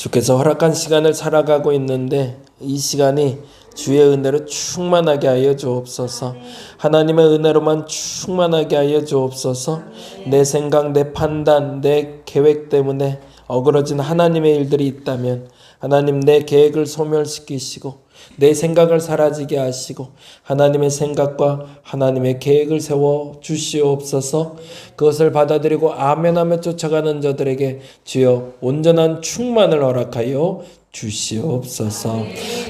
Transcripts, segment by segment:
주께서 허락한 시간을 살아가고 있는데 이 시간이 주의 은혜로 충만하게 하여 주옵소서. 하나님의 은혜로만 충만하게 하여 주옵소서. 내 생각, 내 판단, 내 계획 때문에 어그러진 하나님의 일들이 있다면 하나님 내 계획을 소멸시키시고 내 생각을 사라지게 하시고 하나님의 생각과 하나님의 계획을 세워 주시옵소서. 그것을 받아들이고 아멘하며 쫓아가는 저들에게 주여 온전한 충만을 허락하여 주시옵소서.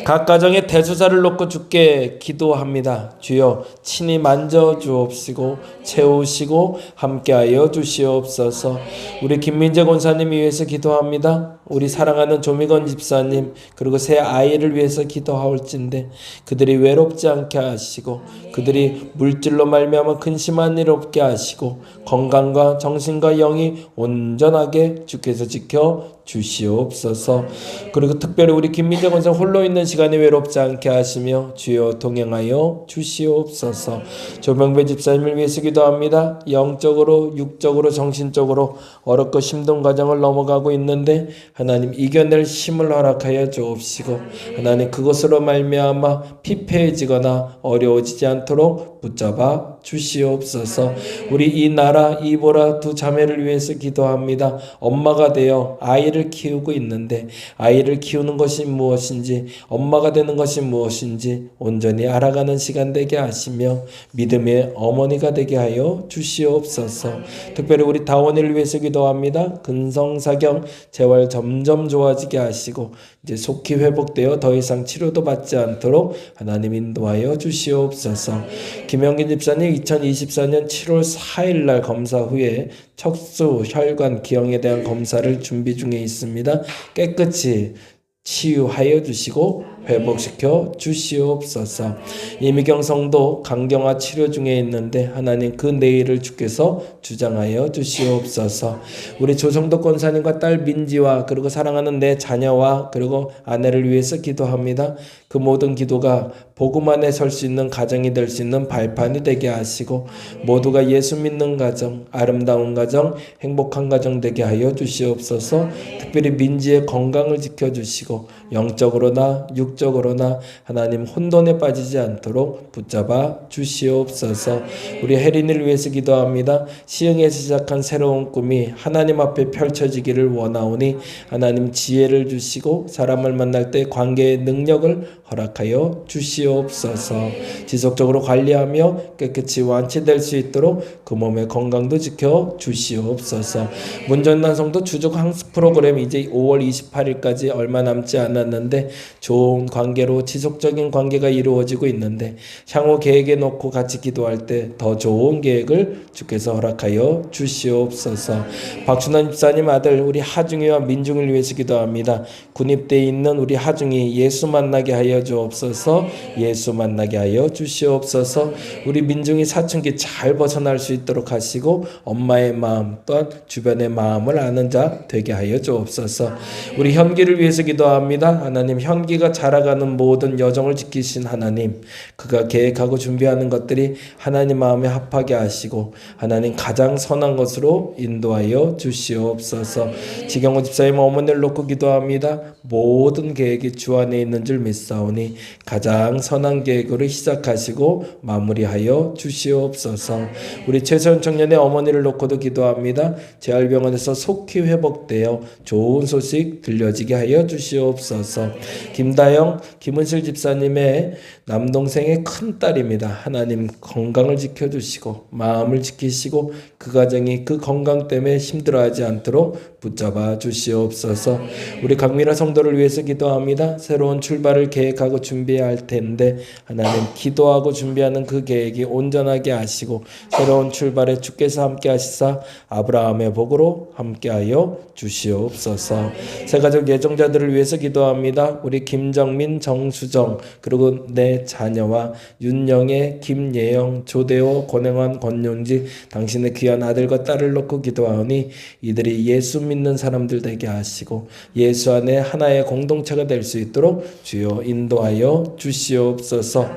각 가정의 대소사를 놓고 주께 기도합니다. 주여 친히 만져 주옵시고 채우시고 함께하여 주시옵소서. 우리 김민재 권사님 위해서 기도합니다. 우리 사랑하는 조미건 집사님 그리고 새 아이를 위해서 기도하올진데 그들이 외롭지 않게 하시고 그들이 물질로 말미암아 근심한 일 없게 하시고 건강과 정신과 영이 온전하게 주께서 지켜 주시옵소서. 그리고 특별히 우리 김민재 권사 홀로 있는 시간에 외롭지 않게 하시며 주여 동행하여 주시옵소서. 조명배 집사님을 위해서 기도합니다. 영적으로 육적으로 정신적으로 어렵고 힘든 과정을 넘어가고 있는데 하나님 이겨낼 힘을 허락하여 주옵시고 하나님 그것으로 말미암아 피폐해지거나 어려워지지 않도록 붙잡아 주시옵소서. 우리 이 나라 이보라 두 자매를 위해서 기도합니다. 엄마가 되어 아이를 키우고 있는데 아이를 키우는 것이 무엇인지 엄마가 되는 것이 무엇인지 온전히 알아가는 시간 되게 하시며 믿음의 어머니가 되게 하여 주시옵소서. 특별히 우리 다원이를 위해서 기도합니다. 근성사경 재활 점점 좋아지게 하시고 이제 속히 회복되어 더 이상 치료도 받지 않도록 하나님 인도하여 주시옵소서. 김영긴 집사님 2024년 7월 4일 날 검사 후에 척수, 혈관, 기형에 대한 검사를 준비 중에 있습니다. 깨끗이 치유하여 주시고 회복시켜 주시옵소서. 이미경 성도 강경화 치료 중에 있는데 하나님 그 내일을 주께서 주장하여 주시옵소서. 우리 조성도 권사님과 딸 민지와 그리고 사랑하는 내 자녀와 그리고 아내를 위해서 기도합니다. 그 모든 기도가 복음 안에 설 수 있는 가정이 될 수 있는 발판이 되게 하시고 모두가 예수 믿는 가정, 아름다운 가정, 행복한 가정 되게 하여 주시옵소서. 특별히 민지의 건강을 지켜주시고 영적으로나 육적으로나 하나님 혼돈에 빠지지 않도록 붙잡아 주시옵소서. 우리 혜린이를 위해서 기도합니다. 시흥에서 시작한 새로운 꿈이 하나님 앞에 펼쳐지기를 원하오니 하나님 지혜를 주시고 사람을 만날 때 관계의 능력을 허락하여 주시옵소서. 지속적으로 관리하며 깨끗이 완치될 수 있도록 그 몸의 건강도 지켜 주시옵소서. 문전난 성도 주족 항습 프로그램 이제 5월 28일까지 얼마 남지 않았는데 좋은 관계로 지속적인 관계가 이루어지고 있는데 향후 계획에 놓고 같이 기도할 때 더 좋은 계획을 주께서 허락하여 주시옵소서. 박준환 집사님 아들 우리 하중이와 민중을 위해서 기도합니다. 군입대에 있는 우리 하중이 예수 만나게 하여 주옵소서. 예수 만나게 하여 주시옵소서. 우리 민중이 사춘기 잘 벗어날 수 있도록 하시고 엄마의 마음 또한 주변의 마음을 아는 자 되게 하여 주옵소서. 우리 현기를 위해서 기도합니다. 하나님 현기가 자라가는 모든 여정을 지키신 하나님 그가 계획하고 준비하는 것들이 하나님 마음에 합하게 하시고 하나님 가장 선한 것으로 인도하여 주시옵소서. 지경호 집사님 어머니를 놓고 기도합니다. 모든 계획이 주 안에 있는 줄 믿사오니 가장 선한 계획으로 시작하시고 마무리하여 주시옵소서. 우리 최선 청년의 어머니를 놓고도 기도합니다. 재활병원에서 속히 회복되어 좋은 소식 들려지게 하여 주시옵소서. 김다영, 김은실 집사님의 남동생의 큰딸입니다. 하나님 건강을 지켜주시고 마음을 지키시고 그 가정이 그 건강 때문에 힘들어하지 않도록 붙잡아 주시옵소서. 우리 강미라 성도를 위해서 기도합니다. 새로운 출발을 계획하고 준비해야 할 텐데 하나님 기도하고 준비하는 그 계획이 온전하게 하시고 새로운 출발에 주께서 함께 하시사 아브라함의 복으로 함께하여 주시옵소서. 새가족 예정자들을 위해서 기도합니다. 우리 김정은 김영민, 정수정, 그리고 내 자녀와 윤영애, 김예영, 조대호, 권행원, 권용지 당신의 귀한 아들과 딸을 놓고 기도하오니 이들이 예수 믿는 사람들 되게 하시고 예수 안에 하나의 공동체가 될 수 있도록 주여 인도하여 주시옵소서.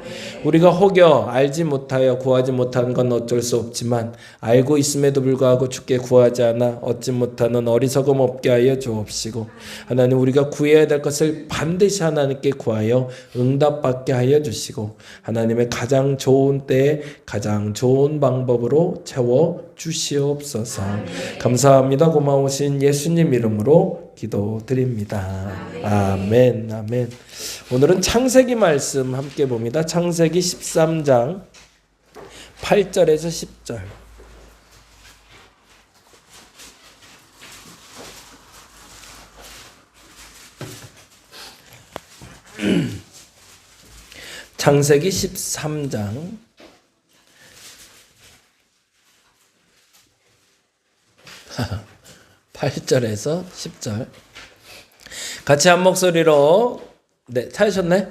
우리가 혹여 알지 못하여 구하지 못한 건 어쩔 수 없지만 알고 있음에도 불구하고 주께 구하지 않아 얻지 못하는 어리석음 없게 하여 주옵시고 하나님 우리가 구해야 될 것을 반드시 하나님께 구하여 응답받게 하여 주시고 하나님의 가장 좋은 때에 가장 좋은 방법으로 채워 주시옵소서. 감사합니다. 고마우신 예수님 이름으로 기도드립니다. 아멘. 아멘. 오늘은 창세기 말씀 함께 봅니다. 창세기 13장 8절에서 10절. 창세기 13장 8절에서 10절 같이 한 목소리로 네, 찾으셨네?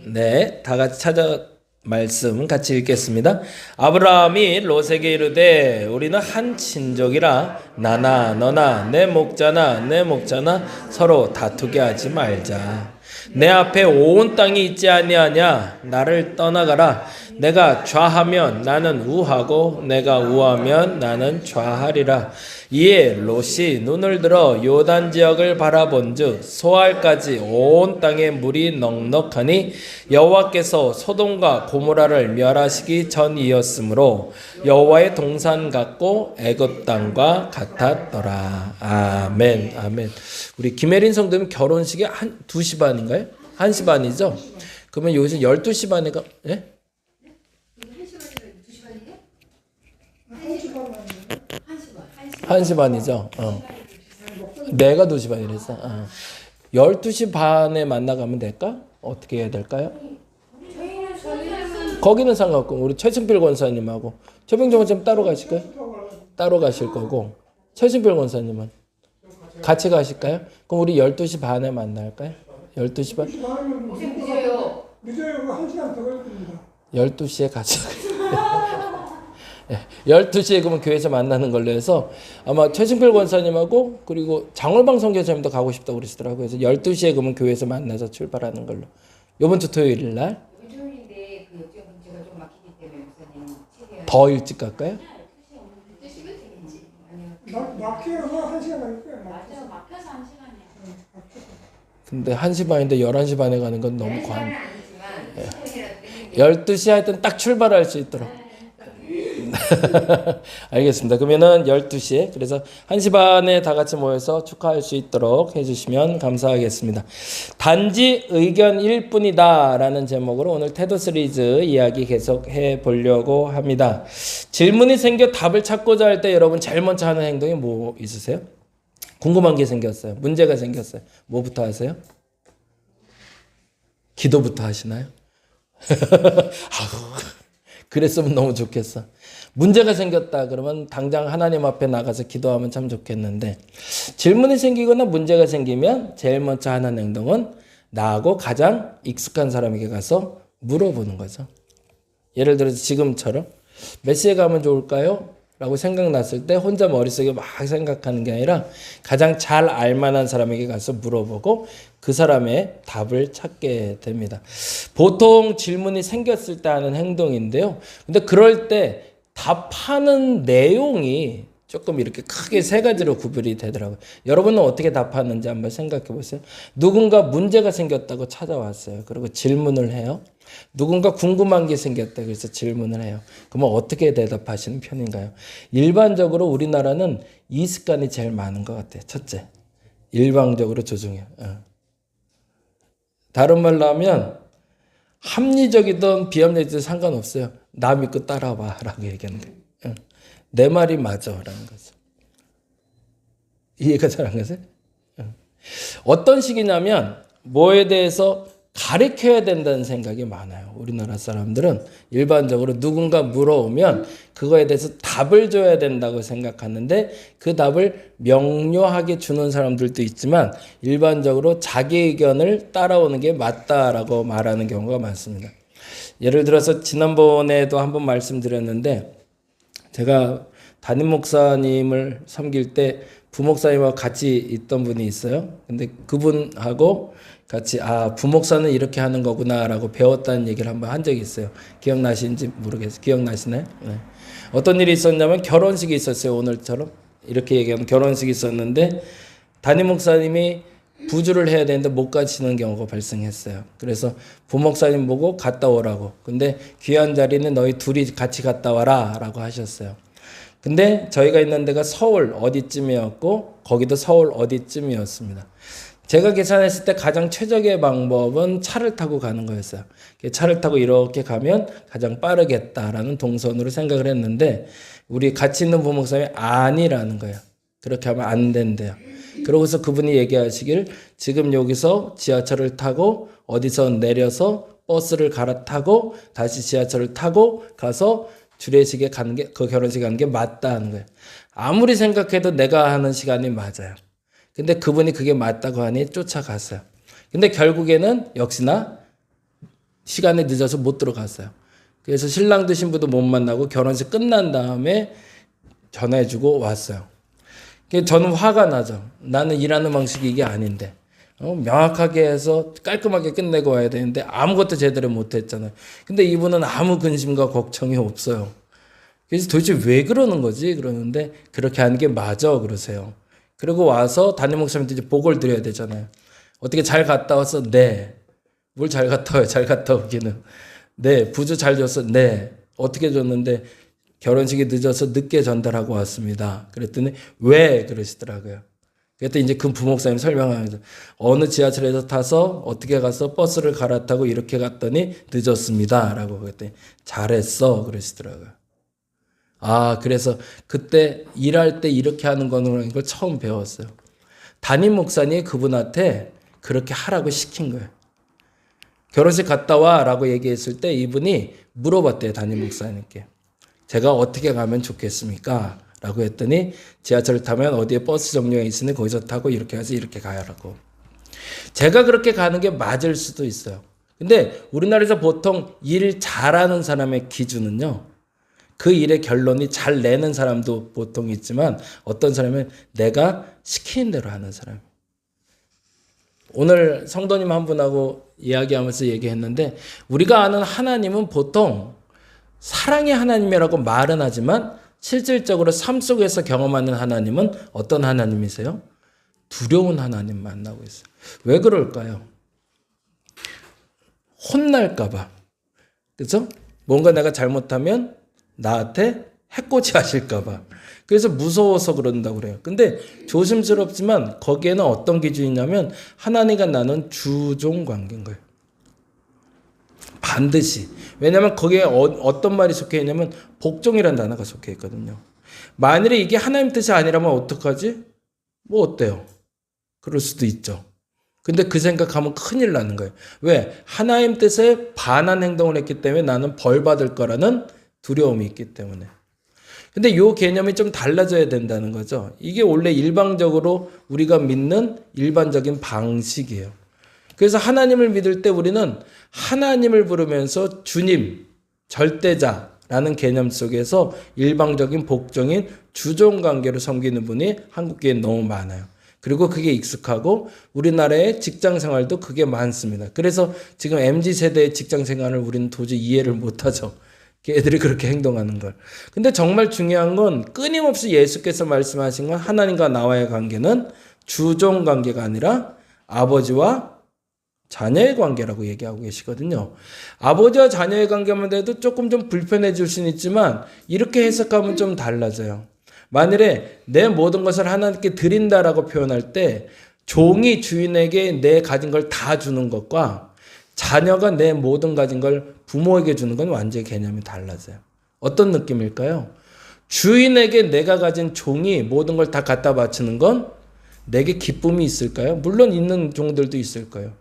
네, 다 같이 찾아 말씀 같이 읽겠습니다. 아브라함이 롯에게 이르되 우리는 한 친족이라 나나 너나 내 목자나 내 목자나 서로 다투게 하지 말자. 내 앞에 온 땅이 있지 아니하냐. 나를 떠나가라. 내가 좌하면 나는 우하고 내가 우하면 나는 좌하리라. 이에 롯이 눈을 들어 요단 지역을 바라본즉 소알까지 온 땅에 물이 넉넉하니 여호와께서 소돔과 고모라를 멸하시기 전이었으므로 여호와의 동산 같고 애굽 땅과 같았더라. 아멘. 아멘. 우리 김혜린 성도님 결혼식이 2시 반인가요? 1시 반이죠? 그러면 요즘 12시 반에 가, 예? 1시 반이죠. 내가 2시 반이랬어. 12시 반에 만나가면 될까? 어떻게 해야 될까요? 거기는 상관없고 우리 최승필 권사님하고 최병정 권사님 따로 가실 거예요? 따로 가실 거고 최승필 권사님은 같이 가실까요? 그럼 우리 12시 반에 만날까요? 12시 반? 늦어요. 늦어요. 1시간 더 걸릴 겁니다. 12시에 같이 12시에 그러면 교회에서 만나는 걸로 해서 아마 최승필 권사님하고 그리고 장월방 선교사님도 가고 싶다고 그러시더라고요. 그래서 12시에 그러면 교회에서 만나서 출발하는 걸로. 이번 주 토요일 날. 토요일인데 그 역적 문제가 좀 막히기 때문에 목사님 최대한 더 일찍 갈까요? 막혀서 1시간 걸릴 거예요. 맞아, 막혀서 1시간이야. 근데 1시 반인데 11시 반에 가는 건 너무 관. 아니지만 12시 하여튼 딱 출발할 수 있도록. 알겠습니다. 그러면은 12시에 그래서 1시 반에 다 같이 모여서 축하할 수 있도록 해주시면 감사하겠습니다. 단지 의견일 뿐이다 라는 제목으로 오늘 태도 시리즈 이야기 계속 해보려고 합니다. 질문이 생겨 답을 찾고자 할 때 여러분 제일 먼저 하는 행동이 뭐 있으세요? 궁금한 게 생겼어요. 문제가 생겼어요. 뭐부터 하세요? 기도부터 하시나요? 그랬으면 너무 좋겠어. 문제가 생겼다 그러면 당장 하나님 앞에 나가서 기도하면 참 좋겠는데 질문이 생기거나 문제가 생기면 제일 먼저 하는 행동은 나하고 가장 익숙한 사람에게 가서 물어보는 거죠. 예를 들어서 지금처럼 몇 시에 가면 좋을까요? 라고 생각났을 때 혼자 머릿속에 막 생각하는 게 아니라 가장 잘 알만한 사람에게 가서 물어보고 그 사람의 답을 찾게 됩니다. 보통 질문이 생겼을 때 하는 행동인데요. 근데 그럴 때 답하는 내용이 조금 이렇게 크게 세 가지로 구별이 되더라고요. 여러분은 어떻게 답하는지 한번 생각해 보세요. 누군가 문제가 생겼다고 찾아왔어요. 그리고 질문을 해요. 누군가 궁금한 게 생겼다 그래서 질문을 해요. 그러면 어떻게 대답하시는 편인가요? 일반적으로 우리나라는 이 습관이 제일 많은 것 같아요. 첫째, 일방적으로 조종해요. 다른 말로 하면 합리적이든 비합리적이든 상관없어요. 나 믿고 따라와 라고 얘기하는데 내 말이 맞아 라는 거죠. 이해가 잘 안 가세요? 어떤 식이냐면 뭐에 대해서 가르쳐야 된다는 생각이 많아요. 우리나라 사람들은 일반적으로 누군가 물어오면 그거에 대해서 답을 줘야 된다고 생각하는데 그 답을 명료하게 주는 사람들도 있지만 일반적으로 자기 의견을 따라오는 게 맞다라고 말하는 경우가 많습니다. 예를 들어서 지난번에도 한번 말씀드렸는데 제가 담임 목사님을 섬길 때 부목사님하고 같이 있던 분이 있어요. 근데 그분하고 같이 부목사는 이렇게 하는 거구나라고 배웠다는 얘기를 한번 한 적이 있어요. 기억나시는지 모르겠어요. 기억나시나요? 네. 어떤 일이 있었냐면 결혼식이 있었어요. 오늘처럼 이렇게 얘기하면 결혼식이 있었는데 담임 목사님이 부주를 해야 되는데 못 가시는 경우가 발생했어요. 그래서 부목사님 보고 갔다 오라고. 근데 귀한 자리는 너희 둘이 같이 갔다 와라 라고 하셨어요. 근데 저희가 있는 데가 서울 어디쯤이었고 거기도 서울 어디쯤이었습니다. 제가 계산했을 때 가장 최적의 방법은 차를 타고 가는 거였어요. 차를 타고 이렇게 가면 가장 빠르겠다라는 동선으로 생각을 했는데 우리 같이 있는 부목사님이 아니라는 거예요. 그렇게 하면 안 된대요. 그러고서 그분이 얘기하시길 지금 여기서 지하철을 타고 어디서 내려서 버스를 갈아타고 다시 지하철을 타고 가서 주례식에 가는 게 그 결혼식에 가는 게 맞다는 거예요. 아무리 생각해도 내가 하는 시간이 맞아요. 근데 그분이 그게 맞다고 하니 쫓아갔어요. 근데 결국에는 역시나 시간이 늦어서 못 들어갔어요. 그래서 신랑도 신부도 못 만나고 결혼식 끝난 다음에 전화해주고 왔어요. 저는 화가 나죠. 나는 일하는 방식이 이게 아닌데 명확하게 해서 깔끔하게 끝내고 와야 되는데 아무것도 제대로 못했잖아요. 근데 이분은 아무 근심과 걱정이 없어요. 그래서 도대체 왜 그러는 거지? 그러는데 그렇게 하는 게 맞아 그러세요. 그리고 와서 담임 목사님한테 이제 보고를 드려야 되잖아요. 어떻게 잘 갔다 왔어? 네. 뭘 잘 갔다 와요? 잘 갔다 오기는. 네. 부주 잘 줬어? 네. 어떻게 줬는데 결혼식이 늦어서 늦게 전달하고 왔습니다. 그랬더니 왜 그러시더라고요. 그랬더니 이제 그 부목사님 설명하면서 어느 지하철에서 타서 어떻게 가서 버스를 갈아타고 이렇게 갔더니 늦었습니다. 라고 그랬더니 잘했어 그러시더라고요. 그래서 그때 일할 때 이렇게 하는 거는 걸 처음 배웠어요. 담임 목사님이 그분한테 그렇게 하라고 시킨 거예요. 결혼식 갔다 와 라고 얘기했을 때 이분이 물어봤대요. 담임 목사님께. 제가 어떻게 가면 좋겠습니까? 라고 했더니 지하철을 타면 어디에 버스 정류가 있으니 거기서 타고 이렇게 해서 이렇게 가야라고. 제가 그렇게 가는 게 맞을 수도 있어요. 근데 우리나라에서 보통 일 잘하는 사람의 기준은요. 그 일의 결론이 잘 내는 사람도 보통 있지만 어떤 사람은 내가 시키는 대로 하는 사람. 오늘 성도님 한 분하고 이야기하면서 얘기했는데 우리가 아는 하나님은 보통 사랑의 하나님이라고 말은 하지만 실질적으로 삶 속에서 경험하는 하나님은 어떤 하나님이세요? 두려운 하나님 만나고 있어요. 왜 그럴까요? 혼날까 봐. 그렇죠? 뭔가 내가 잘못하면 나한테 해코지 하실까 봐. 그래서 무서워서 그런다고 그래요. 근데 조심스럽지만 거기에는 어떤 기준이냐면 하나님과 나는 주종 관계인 거예요. 반드시. 왜냐하면 거기에 어떤 말이 속해 있냐면 복종이라는 단어가 속해 있거든요. 만일에 이게 하나님 뜻이 아니라면 어떡하지? 뭐 어때요? 그럴 수도 있죠. 근데 그 생각하면 큰일 나는 거예요. 왜? 하나님 뜻에 반한 행동을 했기 때문에 나는 벌 받을 거라는 두려움이 있기 때문에. 근데 이 개념이 좀 달라져야 된다는 거죠. 이게 원래 일방적으로 우리가 믿는 일반적인 방식이에요. 그래서 하나님을 믿을 때 우리는 하나님을 부르면서 주님, 절대자라는 개념 속에서 일방적인 복종인 주종관계로 섬기는 분이 한국교회에 너무 많아요. 그리고 그게 익숙하고 우리나라의 직장생활도 그게 많습니다. 그래서 지금 MZ세대의 직장생활을 우리는 도저히 이해를 못하죠. 걔들이 그렇게 행동하는 걸. 근데 정말 중요한 건 끊임없이 예수께서 말씀하신 건 하나님과 나와의 관계는 주종관계가 아니라 아버지와 자녀의 관계라고 얘기하고 계시거든요. 아버지와 자녀의 관계만 해도 조금 좀 불편해질 수는 있지만 이렇게 해석하면 좀 달라져요. 만일에 내 모든 것을 하나님께 드린다라고 표현할 때 종이 주인에게 내 가진 걸 다 주는 것과 자녀가 내 모든 가진 걸 부모에게 주는 건 완전히 개념이 달라져요. 어떤 느낌일까요? 주인에게 내가 가진 종이 모든 걸 다 갖다 바치는 건 내게 기쁨이 있을까요? 물론 있는 종들도 있을 거예요.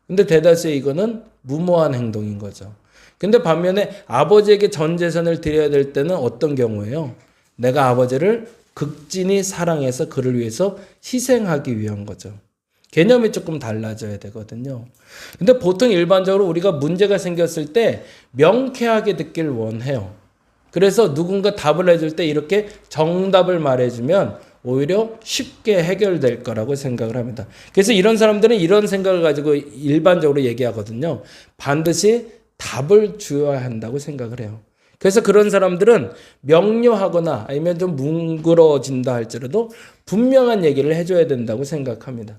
근데 대다수의 이거는 무모한 행동인 거죠. 근데 반면에 아버지에게 전 재산을 드려야 될 때는 어떤 경우예요? 내가 아버지를 극진히 사랑해서 그를 위해서 희생하기 위한 거죠. 개념이 조금 달라져야 되거든요. 근데 보통 일반적으로 우리가 문제가 생겼을 때 명쾌하게 듣길 원해요. 그래서 누군가 답을 해줄 때 이렇게 정답을 말해주면 오히려 쉽게 해결될 거라고 생각을 합니다. 그래서 이런 사람들은 이런 생각을 가지고 일반적으로 얘기하거든요. 반드시 답을 주어야 한다고 생각을 해요. 그래서 그런 사람들은 명료하거나 아니면 좀 뭉그러진다 할지라도 분명한 얘기를 해줘야 된다고 생각합니다.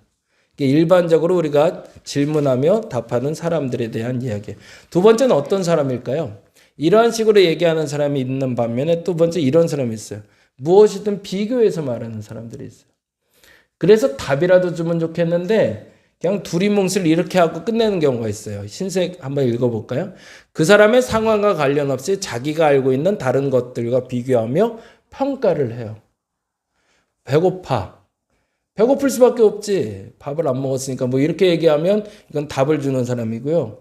일반적으로 우리가 질문하며 답하는 사람들에 대한 이야기. 두 번째는 어떤 사람일까요? 이러한 식으로 얘기하는 사람이 있는 반면에 두 번째 이런 사람이 있어요. 무엇이든 비교해서 말하는 사람들이 있어요. 그래서 답이라도 주면 좋겠는데 그냥 두리뭉실 이렇게 하고 끝내는 경우가 있어요. 신책 한번 읽어볼까요? 그 사람의 상황과 관련 없이 자기가 알고 있는 다른 것들과 비교하며 평가를 해요. 배고파. 배고플 수밖에 없지. 밥을 안 먹었으니까 뭐 이렇게 얘기하면 이건 답을 주는 사람이고요.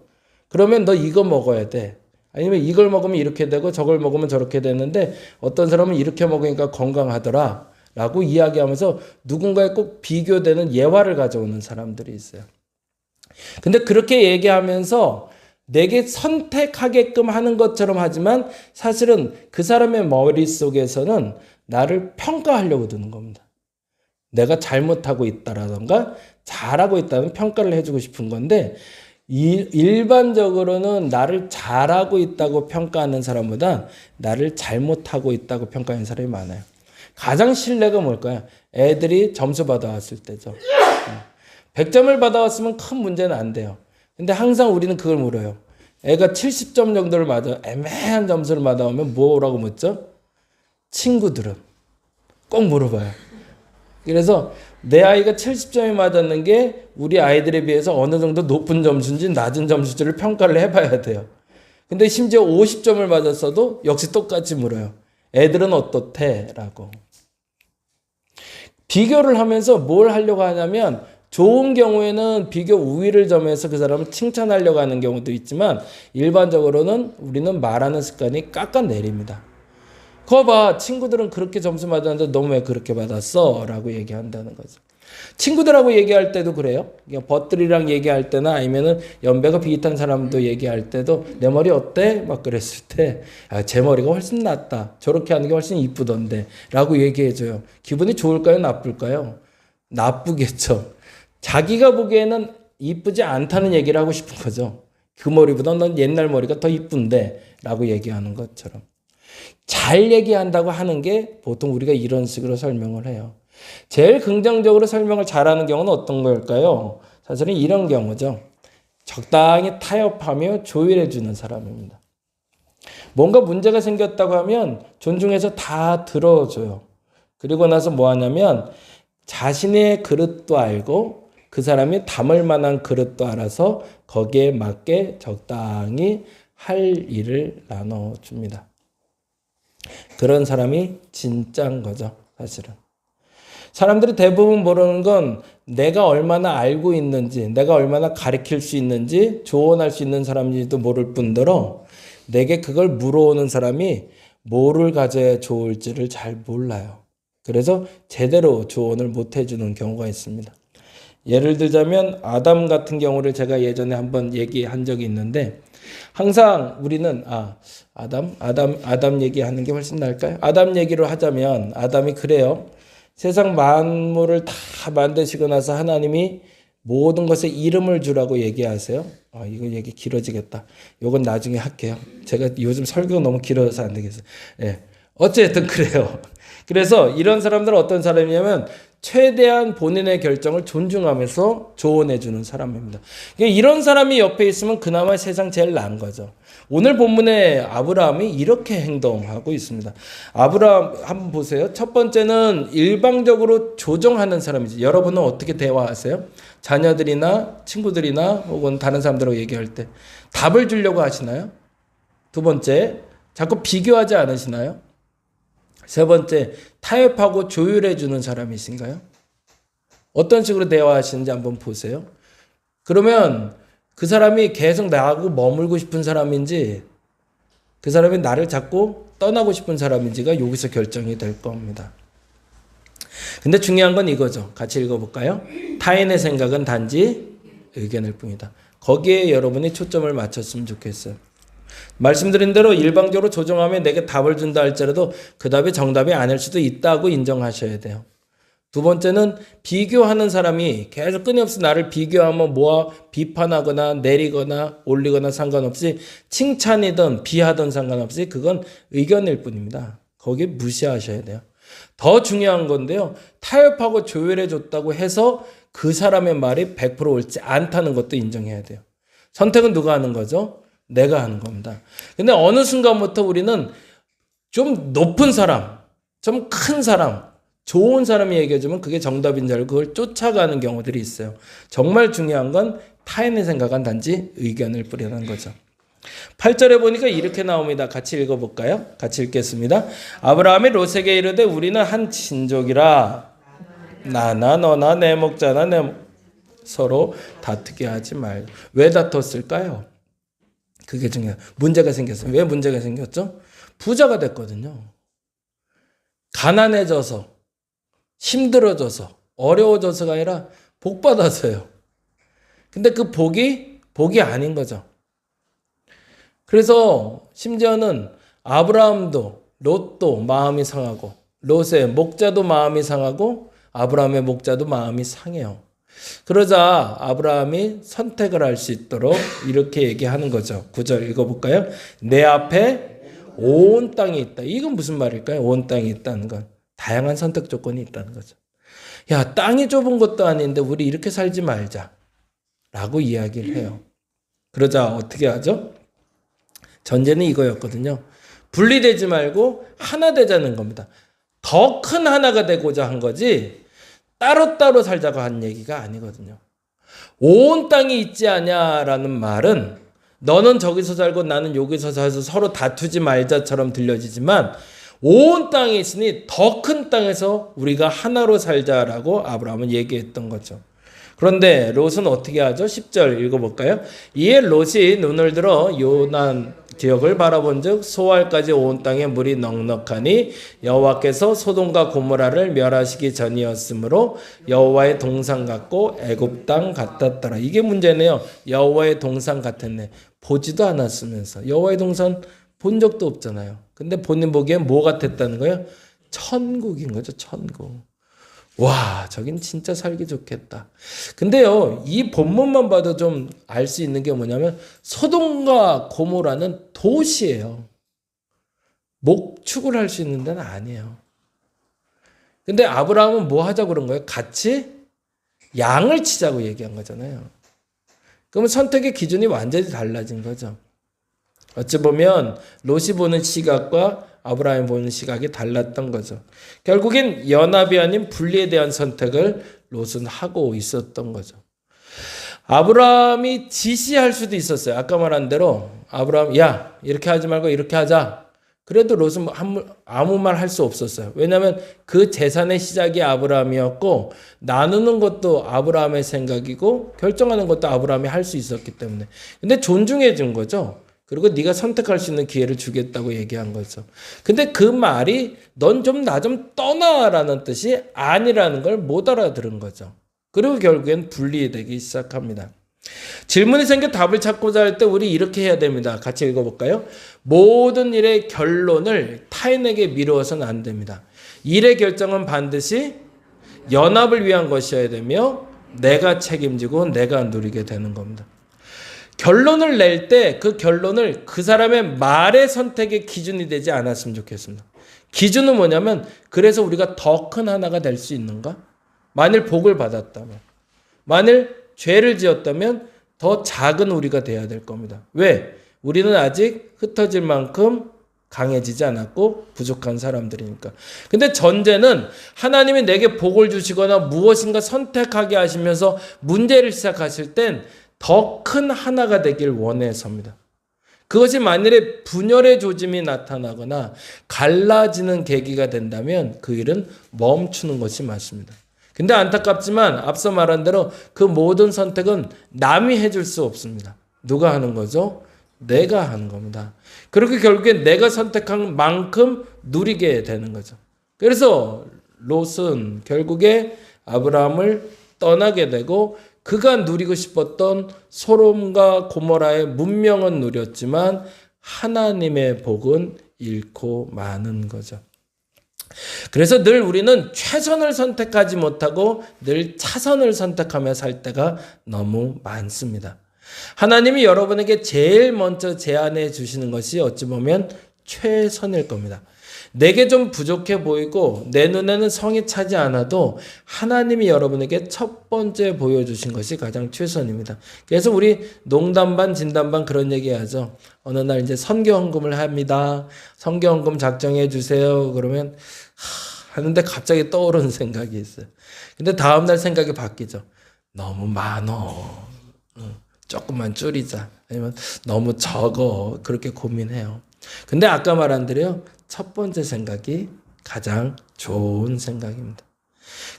그러면 너 이거 먹어야 돼. 아니면 이걸 먹으면 이렇게 되고 저걸 먹으면 저렇게 되는데 어떤 사람은 이렇게 먹으니까 건강하더라 라고 이야기하면서 누군가에 꼭 비교되는 예화를 가져오는 사람들이 있어요. 근데 그렇게 얘기하면서 내게 선택하게끔 하는 것처럼 하지만 사실은 그 사람의 머릿속에서는 나를 평가하려고 드는 겁니다. 내가 잘못하고 있다라던가 잘하고 있다는 평가를 해주고 싶은 건데 일반적으로는 나를 잘하고 있다고 평가하는 사람보다 나를 잘못하고 있다고 평가하는 사람이 많아요. 가장 신뢰가 뭘까요? 애들이 점수 받아왔을 때죠. 100점을 받아왔으면 큰 문제는 안 돼요. 근데 항상 우리는 그걸 물어요. 애가 70점 정도를 맞아 애매한 점수를 받아오면 뭐라고 묻죠? 친구들은 꼭 물어봐요. 그래서 내 아이가 70점이 맞았는 게 우리 아이들에 비해서 어느 정도 높은 점수인지 낮은 점수인지를 평가를 해봐야 돼요. 근데 심지어 50점을 맞았어도 역시 똑같이 물어요. 애들은 어떻대? 라고. 비교를 하면서 뭘 하려고 하냐면 좋은 경우에는 비교 우위를 점해서 그 사람을 칭찬하려고 하는 경우도 있지만 일반적으로는 우리는 말하는 습관이 깎아내립니다. 거 봐. 친구들은 그렇게 점수 맞았는데 너 왜 그렇게 받았어? 라고 얘기한다는 거죠. 친구들하고 얘기할 때도 그래요. 벗들이랑 얘기할 때나 아니면은 연배가 비슷한 사람도 얘기할 때도 내 머리 어때? 막 그랬을 때 제 머리가 훨씬 낫다. 저렇게 하는 게 훨씬 이쁘던데 라고 얘기해줘요. 기분이 좋을까요? 나쁠까요? 나쁘겠죠. 자기가 보기에는 이쁘지 않다는 얘기를 하고 싶은 거죠. 그 머리보다 넌 옛날 머리가 더 이쁜데 라고 얘기하는 것처럼. 잘 얘기한다고 하는 게 보통 우리가 이런 식으로 설명을 해요. 제일 긍정적으로 설명을 잘하는 경우는 어떤 걸까요? 사실은 이런 경우죠. 적당히 타협하며 조율해 주는 사람입니다. 뭔가 문제가 생겼다고 하면 존중해서 다 들어줘요. 그리고 나서 뭐 하냐면 자신의 그릇도 알고 그 사람이 담을 만한 그릇도 알아서 거기에 맞게 적당히 할 일을 나눠줍니다. 그런 사람이 진짜인 거죠, 사실은. 사람들이 대부분 모르는 건 내가 얼마나 알고 있는지, 내가 얼마나 가르칠 수 있는지, 조언할 수 있는 사람인지도 모를 뿐더러 내게 그걸 물어오는 사람이 뭐를 가져야 좋을지를 잘 몰라요. 그래서 제대로 조언을 못 해주는 경우가 있습니다. 예를 들자면 아담 같은 경우를 제가 예전에 한번 얘기한 적이 있는데 항상 우리는 아담 얘기하는 게 훨씬 나을까요? 아담 얘기를 하자면 아담이 그래요. 세상 만물을 다 만드시고 나서 하나님이 모든 것에 이름을 주라고 얘기하세요. 이거 얘기 길어지겠다. 이건 나중에 할게요. 제가 요즘 설교가 너무 길어서 안 되겠어요. 예. 어쨌든 그래요. 그래서 이런 사람들은 어떤 사람이냐면 최대한 본인의 결정을 존중하면서 조언해 주는 사람입니다. 이런 사람이 옆에 있으면 그나마 세상 제일 나은 거죠. 오늘 본문에 아브라함이 이렇게 행동하고 있습니다. 아브라함 한번 보세요. 첫 번째는 일방적으로 조정하는 사람이지. 여러분은 어떻게 대화하세요? 자녀들이나 친구들이나 혹은 다른 사람들하고 얘기할 때 답을 주려고 하시나요? 두 번째, 자꾸 비교하지 않으시나요? 세 번째, 타협하고 조율해 주는 사람이신가요? 어떤 식으로 대화하시는지 한번 보세요. 그러면 그 사람이 계속 나하고 머물고 싶은 사람인지 그 사람이 나를 자꾸 떠나고 싶은 사람인지가 여기서 결정이 될 겁니다. 근데 중요한 건 이거죠. 같이 읽어볼까요? 타인의 생각은 단지 의견일 뿐이다. 거기에 여러분이 초점을 맞췄으면 좋겠어요. 말씀드린 대로 일방적으로 조정하면 내게 답을 준다 할지라도 그 답이 정답이 아닐 수도 있다고 인정하셔야 돼요. 두 번째는 비교하는 사람이 계속 끊임없이 나를 비교하면 비판하거나 내리거나 올리거나 상관없이 칭찬이든 비하든 상관없이 그건 의견일 뿐입니다. 거기 무시하셔야 돼요. 더 중요한 건데요. 타협하고 조율해 줬다고 해서 그 사람의 말이 100% 옳지 않다는 것도 인정해야 돼요. 선택은 누가 하는 거죠? 내가 하는 겁니다. 근데 어느 순간부터 우리는 좀 높은 사람, 좀 큰 사람, 좋은 사람이 얘기해주면 그게 정답인 줄 알고 그걸 쫓아가는 경우들이 있어요. 정말 중요한 건 타인의 생각은 단지 의견을 뿌리는 거죠. 8절에 보니까 이렇게 나옵니다. 같이 읽어볼까요? 같이 읽겠습니다. 아브라함이 롯에게 이르되 우리는 한 친족이라 나나 너나 내 목자나 서로 다투게 하지 말고. 왜 다퉜을까요? 그게 중요해요. 문제가 생겼어요. 왜 문제가 생겼죠? 부자가 됐거든요. 가난해져서 힘들어져서 어려워져서가 아니라 복 받아서요. 근데 그 복이 아닌 거죠. 그래서 심지어는 아브라함도 롯도 마음이 상하고 롯의 목자도 마음이 상하고 아브라함의 목자도 마음이 상해요. 그러자 아브라함이 선택을 할 수 있도록 이렇게 얘기하는 거죠. 9절 읽어볼까요? 내 앞에 온 땅이 있다. 이건 무슨 말일까요? 온 땅이 있다는 건 다양한 선택 조건이 있다는 거죠. 야, 땅이 좁은 것도 아닌데 우리 이렇게 살지 말자 라고 이야기를 해요. 그러자 어떻게 하죠? 전제는 이거였거든요. 분리되지 말고 하나 되자는 겁니다. 더 큰 하나가 되고자 한 거지 따로따로 살자고 한 얘기가 아니거든요. 온 땅이 있지 않냐라는 말은 너는 저기서 살고 나는 여기서 살아서 서로 다투지 말자처럼 들려지지만 온 땅에 있으니 더 큰 땅에서 우리가 하나로 살자라고 아브라함은 얘기했던 거죠. 그런데 롯은 어떻게 하죠? 10절 읽어볼까요? 이에 롯이 눈을 들어 요단 지역을 바라본즉 소알까지 온 땅에 물이 넉넉하니 여호와께서 소돔과 고모라를 멸하시기 전이었으므로 여호와의 동산 같고 애굽 땅 같았더라. 이게 문제네요. 여호와의 동산 같았네. 보지도 않았으면서 여호와의 동산 본 적도 없잖아요. 근데 본인 보기엔 뭐 같았다는 거예요? 천국인 거죠. 천국. 와, 저긴 진짜 살기 좋겠다. 근데요, 이 본문만 봐도 좀 알 수 있는 게 뭐냐면 소돔과 고모라는 도시예요. 목축을 할 수 있는 데는 아니에요. 근데 아브라함은 뭐 하자고 그런 거예요? 같이 양을 치자고 얘기한 거잖아요. 그러면 선택의 기준이 완전히 달라진 거죠. 어찌 보면 롯이 보는 시각과 아브라함이 보는 시각이 달랐던 거죠. 결국엔 연합이 아닌 분리에 대한 선택을 롯은 하고 있었던 거죠. 아브라함이 지시할 수도 있었어요. 아까 말한 대로 아브라함 야 이렇게 하지 말고 이렇게 하자. 그래도 롯은 아무 말 할 수 없었어요. 왜냐하면 그 재산의 시작이 아브라함이었고 나누는 것도 아브라함의 생각이고 결정하는 것도 아브라함이 할 수 있었기 때문에. 근데 존중해 준 거죠. 그리고 네가 선택할 수 있는 기회를 주겠다고 얘기한 거죠. 근데 그 말이 넌 좀 나 좀 떠나라는 뜻이 아니라는 걸 못 알아들은 거죠. 그리고 결국엔 분리되기 시작합니다. 질문이 생겨 답을 찾고자 할 때 우리 이렇게 해야 됩니다. 같이 읽어볼까요? 모든 일의 결론을 타인에게 미루어서는 안 됩니다. 일의 결정은 반드시 연합을 위한 것이어야 되며 내가 책임지고 내가 누리게 되는 겁니다. 결론을 낼 때 그 결론을 그 사람의 말의 선택의 기준이 되지 않았으면 좋겠습니다. 기준은 뭐냐면 그래서 우리가 더 큰 하나가 될 수 있는가? 만일 복을 받았다면, 만일 죄를 지었다면 더 작은 우리가 돼야 될 겁니다. 왜? 우리는 아직 흩어질 만큼 강해지지 않았고 부족한 사람들이니까. 근데 전제는 하나님이 내게 복을 주시거나 무엇인가 선택하게 하시면서 문제를 시작하실 땐 더 큰 하나가 되길 원해서입니다. 그것이 만일에 분열의 조짐이 나타나거나 갈라지는 계기가 된다면 그 일은 멈추는 것이 맞습니다. 근데 안타깝지만 앞서 말한 대로 그 모든 선택은 남이 해줄 수 없습니다. 누가 하는 거죠? 내가 하는 겁니다. 그렇게 결국에 내가 선택한 만큼 누리게 되는 거죠. 그래서 롯은 결국에 아브라함을 떠나게 되고 그가 누리고 싶었던 소돔과 고모라의 문명은 누렸지만 하나님의 복은 잃고 마는 거죠. 그래서 늘 우리는 최선을 선택하지 못하고 늘 차선을 선택하며 살 때가 너무 많습니다. 하나님이 여러분에게 제일 먼저 제안해 주시는 것이 어찌 보면 최선일 겁니다. 내게 좀 부족해 보이고 내 눈에는 성이 차지 않아도 하나님이 여러분에게 첫 번째 보여주신 것이 가장 최선입니다. 그래서 우리 농담 반 진담 반 그런 얘기하죠. 어느 날 이제 선교헌금을 합니다. 선교헌금 작정해 주세요. 그러면 하는데 갑자기 떠오르는 생각이 있어요. 근데 다음날 생각이 바뀌죠. 너무 많어. 조금만 줄이자. 아니면 너무 적어. 그렇게 고민해요. 근데 아까 말한 대로요. 첫 번째 생각이 가장 좋은 생각입니다.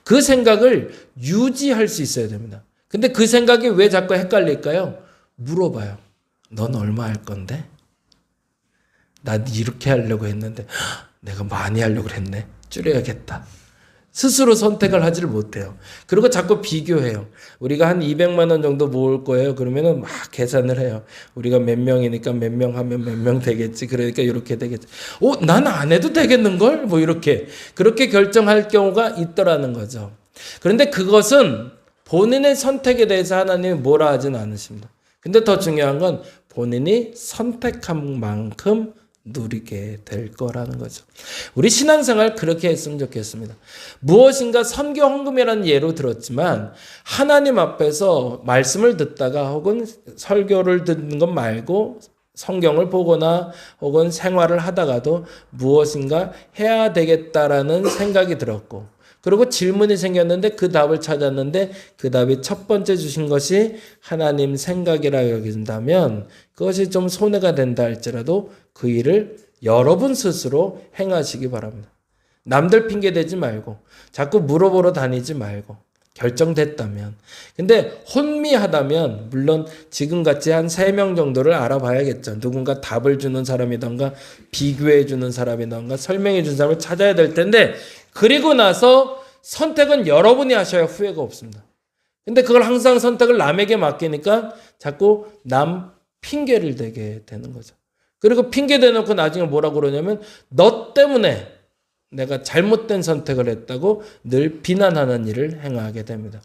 그 생각을 유지할 수 있어야 됩니다. 근데 그 생각이 왜 자꾸 헷갈릴까요? 물어봐요. 넌 얼마 할 건데? 난 이렇게 하려고 했는데 내가 많이 하려고 했네. 줄여야겠다. 스스로 선택을 하지를 못해요. 그리고 자꾸 비교해요. 우리가 한 200만 원 정도 모을 거예요. 그러면은 막 계산을 해요. 우리가 몇 명이니까 몇 명 하면 몇 명 되겠지. 그러니까 이렇게 되겠지. 난 안 해도 되겠는걸? 뭐 이렇게. 그렇게 결정할 경우가 있더라는 거죠. 그런데 그것은 본인의 선택에 대해서 하나님이 뭐라 하진 않으십니다. 근데 더 중요한 건 본인이 선택한 만큼 누리게 될 거라는 거죠. 우리 신앙생활 그렇게 했으면 좋겠습니다. 무엇인가 선교 헌금이라는 예로 들었지만 하나님 앞에서 말씀을 듣다가 혹은 설교를 듣는 것 말고 성경을 보거나 혹은 생활을 하다가도 무엇인가 해야 되겠다라는 생각이 들었고 그리고 질문이 생겼는데 그 답을 찾았는데 그 답이 첫 번째 주신 것이 하나님 생각이라 여긴다면 그것이 좀 손해가 된다 할지라도 그 일을 여러분 스스로 행하시기 바랍니다. 남들 핑계 대지 말고 자꾸 물어보러 다니지 말고 결정됐다면. 근데 혼미하다면 물론 지금같이 한 3명 정도를 알아봐야겠죠. 누군가 답을 주는 사람이던가 비교해 주는 사람이던가 설명해 주는 사람을 찾아야 될 텐데 그리고 나서 선택은 여러분이 하셔야 후회가 없습니다. 근데 그걸 항상 선택을 남에게 맡기니까 자꾸 남 핑계를 대게 되는 거죠. 그리고 핑계 대놓고 나중에 뭐라고 그러냐면 너 때문에 내가 잘못된 선택을 했다고 늘 비난하는 일을 행하게 됩니다.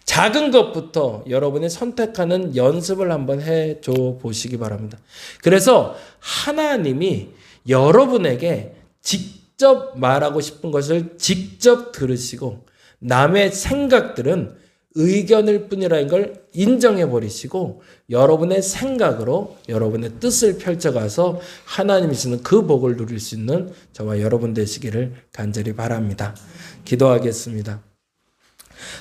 작은 것부터 여러분이 선택하는 연습을 한번 해줘 보시기 바랍니다. 그래서 하나님이 여러분에게 직접 말하고 싶은 것을 직접 들으시고 남의 생각들은 의견일 뿐이라는 걸 인정해 버리시고 여러분의 생각으로 여러분의 뜻을 펼쳐가서 하나님이 주시는 그 복을 누릴 수 있는 저와 여러분 되시기를 간절히 바랍니다. 기도하겠습니다.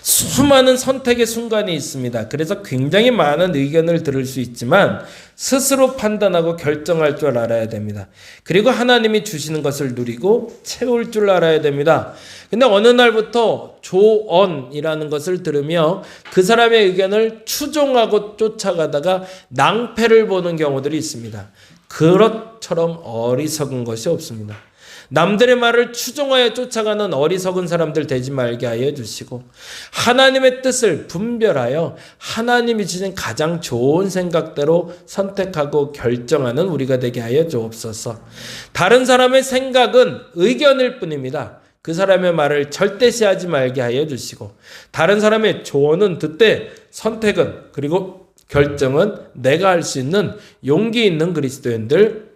수많은 선택의 순간이 있습니다. 그래서 굉장히 많은 의견을 들을 수 있지만 스스로 판단하고 결정할 줄 알아야 됩니다. 그리고 하나님이 주시는 것을 누리고 채울 줄 알아야 됩니다. 근데 어느 날부터 조언이라는 것을 들으며 그 사람의 의견을 추종하고 쫓아가다가 낭패를 보는 경우들이 있습니다. 그것처럼 어리석은 것이 없습니다. 남들의 말을 추종하여 쫓아가는 어리석은 사람들 되지 말게 하여 주시고 하나님의 뜻을 분별하여 하나님이 주신 가장 좋은 생각대로 선택하고 결정하는 우리가 되게 하여 주옵소서. 다른 사람의 생각은 의견일 뿐입니다. 그 사람의 말을 절대시하지 말게 하여 주시고 다른 사람의 조언은 듣되 선택은 그리고 결정은 내가 할 수 있는 용기 있는 그리스도인들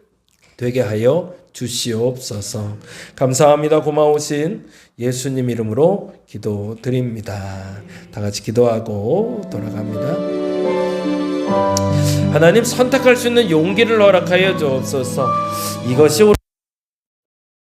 되게 하여 주시옵소서. 감사합니다. 고마우신 예수님 이름으로 기도드립니다. 다 같이 기도하고 돌아갑니다. 하나님 선택할 수 있는 용기를 허락하여 주옵소서. 이것이